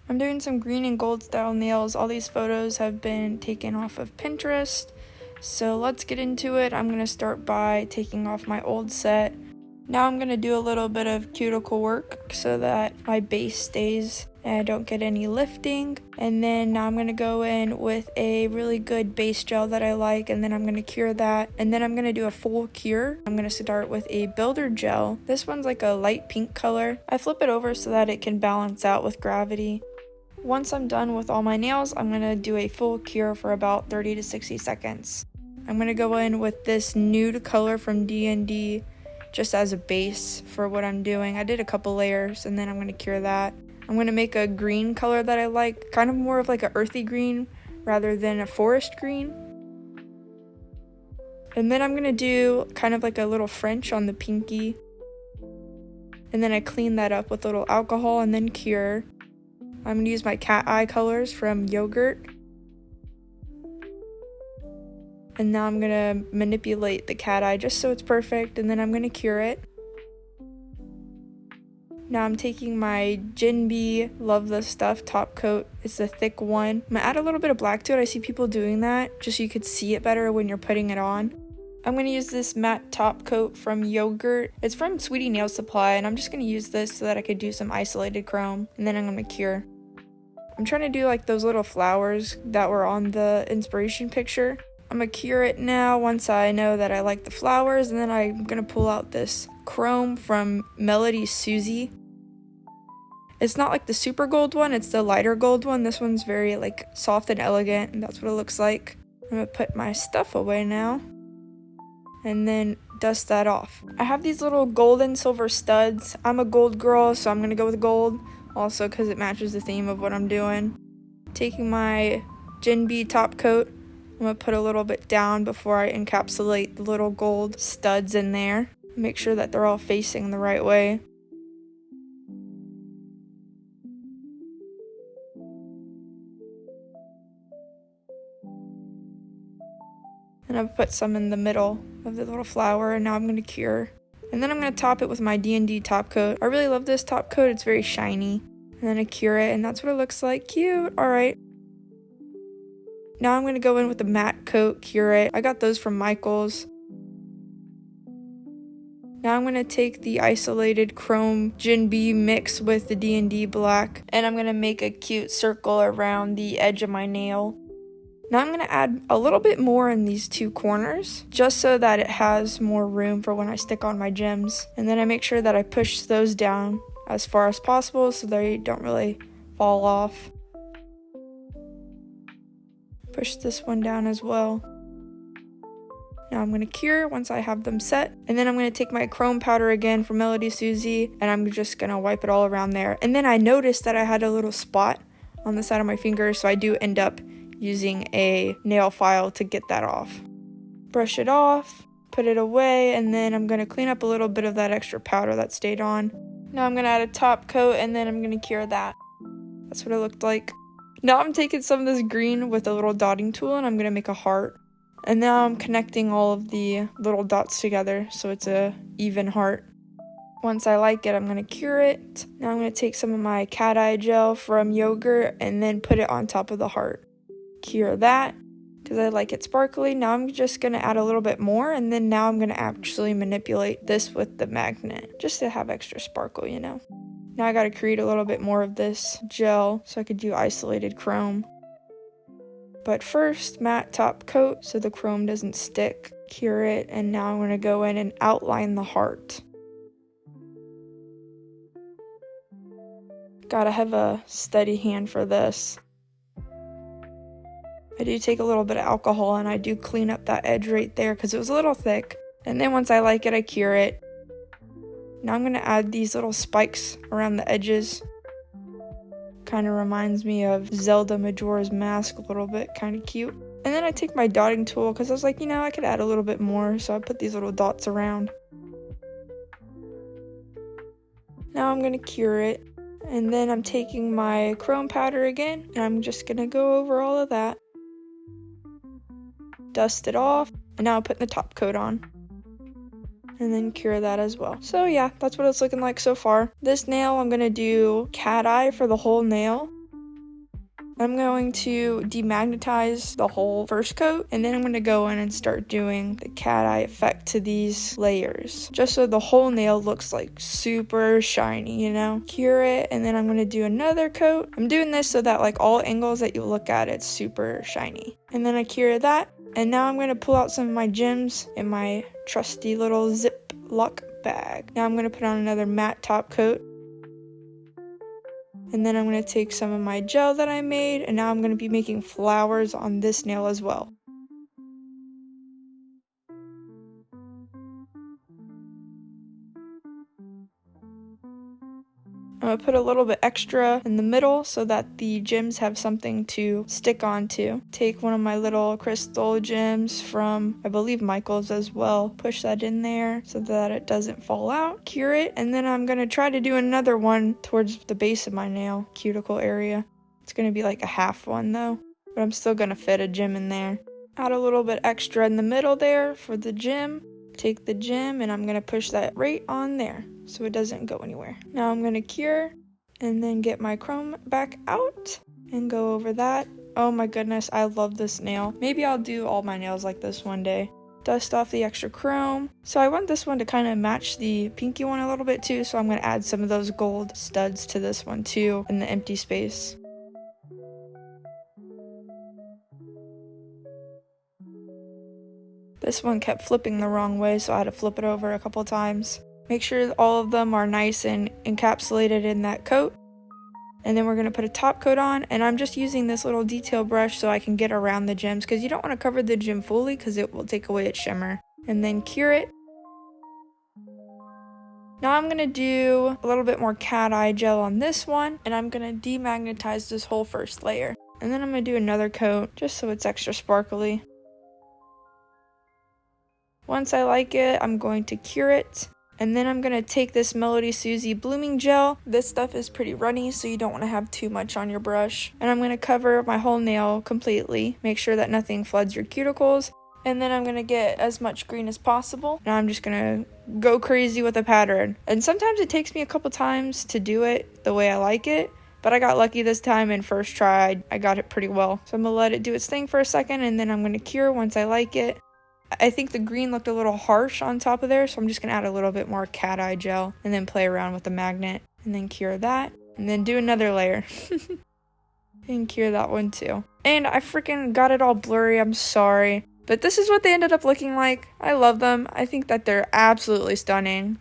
I'm doing some green and gold style nails. All these photos have been taken off of Pinterest. So let's get into it. I'm going to start by taking off my old set. Now I'm going to do a little bit of cuticle work so that my base stays and I don't get any lifting. And then now I'm going to go in with a really good base gel that I like, and then I'm going to cure that. And then I'm going to do a full cure. I'm going to start with a builder gel. This one's like a light pink color. I flip it over so that it can balance out with gravity. Once I'm done with all my nails, I'm going to do a full cure for about 30 to 60 seconds. I'm going to go in with this nude color from D&D just as a base for what I'm doing. I did a couple layers and then I'm going to cure that. I'm going to make a green color that I like, kind of more of like an earthy green rather than a forest green. And then I'm going to do kind of like a little French on the pinky. And then I clean that up with a little alcohol and then cure. I'm going to use my cat eye colors from Yogurt. And now I'm going to manipulate the cat eye just so it's perfect, and then I'm going to cure it. Now I'm taking my Jinbei Love This Stuff top coat. It's a thick one. I'm going to add a little bit of black to it. I see people doing that just so you could see it better when you're putting it on. I'm going to use this matte top coat from Yogurt. It's from Sweetie Nail Supply, and I'm just going to use this so that I could do some isolated chrome, and then I'm going to cure. I'm trying to do like those little flowers that were on the inspiration picture. I'm going to cure it now once I know that I like the flowers, and then I'm going to pull out this chrome from Melody Susie. It's not like the super gold one, it's the lighter gold one. This one's very like soft and elegant, and that's what it looks like. I'm going to put my stuff away now and then dust that off. I have these little gold and silver studs. I'm a gold girl, so I'm going to go with gold also because it matches the theme of what I'm doing. Taking my Jinbei top coat, I'm going to put a little bit down before I encapsulate the little gold studs in there. Make sure that they're all facing the right way. And I've put some in the middle of the little flower, and now I'm going to cure. And then I'm going to top it with my D&D top coat. I really love this top coat. It's very shiny. And then I cure it, and that's what it looks like. Cute. All right. Now I'm going to go in with the matte coat, cure it. I got those from Michaels. Now I'm going to take the isolated chrome Jinbei mix with the D&D black, and I'm going to make a cute circle around the edge of my nail. Now I'm going to add a little bit more in these two corners, just so that it has more room for when I stick on my gems. And then I make sure that I push those down as far as possible so they don't really fall off. Push this one down as well. Now I'm going to cure once I have them set. And then I'm going to take my chrome powder again from Melody Susie, and I'm just going to wipe it all around there. And then I noticed that I had a little spot on the side of my finger, so I do end up using a nail file to get that off. Brush it off, put it away, and then I'm going to clean up a little bit of that extra powder that stayed on. Now I'm going to add a top coat, and then I'm going to cure that. That's what it looked like. Now I'm taking some of this green with a little dotting tool, and I'm going to make a heart. And now I'm connecting all of the little dots together so it's a even heart. Once I like it, I'm going to cure it. Now I'm going to take some of my cat eye gel from Yogurt and then put it on top of the heart. Cure that because I like it sparkly. Now I'm just going to add a little bit more, and then now I'm going to actually manipulate this with the magnet just to have extra sparkle, you know. Now I got to create a little bit more of this gel so I could do isolated chrome. But first, matte top coat so the chrome doesn't stick. Cure it, and now I'm going to go in and outline the heart. Gotta have a steady hand for this. I do take a little bit of alcohol and I do clean up that edge right there because it was a little thick. And then once I like it, I cure it. Now I'm going to add these little spikes around the edges. Kind of reminds me of Zelda Majora's Mask a little bit, kind of cute. And then I take my dotting tool because I was like, I could add a little bit more, so I put these little dots around. Now I'm going to cure it. And then I'm taking my chrome powder again, and I'm just going to go over all of that. Dust it off, and now I'm putting the top coat on. And then cure that as well. So yeah, that's what it's looking like so far. This nail, I'm going to do cat eye for the whole nail. I'm going to demagnetize the whole first coat, and then I'm going to go in and start doing the cat eye effect to these layers, just so the whole nail looks like super shiny, you know? Cure it, and then I'm going to do another coat. I'm doing this so that like all angles that you look at, it's super shiny. And then I cure that, and now I'm going to pull out some of my gems in my trusty little Ziploc bag. Now I'm going to put on another matte top coat. And then I'm going to take some of my gel that I made, and now I'm going to be making flowers on this nail as well. I'm going to put a little bit extra in the middle so that the gems have something to stick onto. Take one of my little crystal gems from, I believe, Michael's as well. Push that in there so that it doesn't fall out. Cure it, and then I'm going to try to do another one towards the base of my nail, cuticle area. It's going to be like a half one though, but I'm still going to fit a gem in there. Add a little bit extra in the middle there for the gem. Take the gem and I'm going to push that right on there so it doesn't go anywhere. Now I'm going to cure and then get my chrome back out and go over that. Oh my goodness, I love this nail. Maybe I'll do all my nails like this one day. Dust off the extra chrome. So I want this one to kind of match the pinky one a little bit too, so I'm going to add some of those gold studs to this one too in the empty space. This one kept flipping the wrong way, so I had to flip it over a couple times. Make sure all of them are nice and encapsulated in that coat. And then we're going to put a top coat on, and I'm just using this little detail brush so I can get around the gems, because you don't want to cover the gem fully because it will take away its shimmer. And then cure it. Now I'm going to do a little bit more cat eye gel on this one, and I'm going to demagnetize this whole first layer. And then I'm going to do another coat just so it's extra sparkly. Once I like it, I'm going to cure it. And then I'm going to take this Melody Susie blooming gel. This stuff is pretty runny, so you don't want to have too much on your brush. And I'm going to cover my whole nail completely. Make sure that nothing floods your cuticles. And then I'm going to get as much green as possible. Now I'm just going to go crazy with the pattern. And sometimes it takes me a couple times to do it the way I like it. But I got lucky this time, and first try, I got it pretty well. So I'm going to let it do its thing for a second, and then I'm going to cure once I like it. I think the green looked a little harsh on top of there, so I'm just going to add a little bit more cat eye gel and then play around with the magnet and then cure that and then do another layer and cure that one too. And I freaking got it all blurry, I'm sorry. But this is what they ended up looking like. I love them. I think that they're absolutely stunning.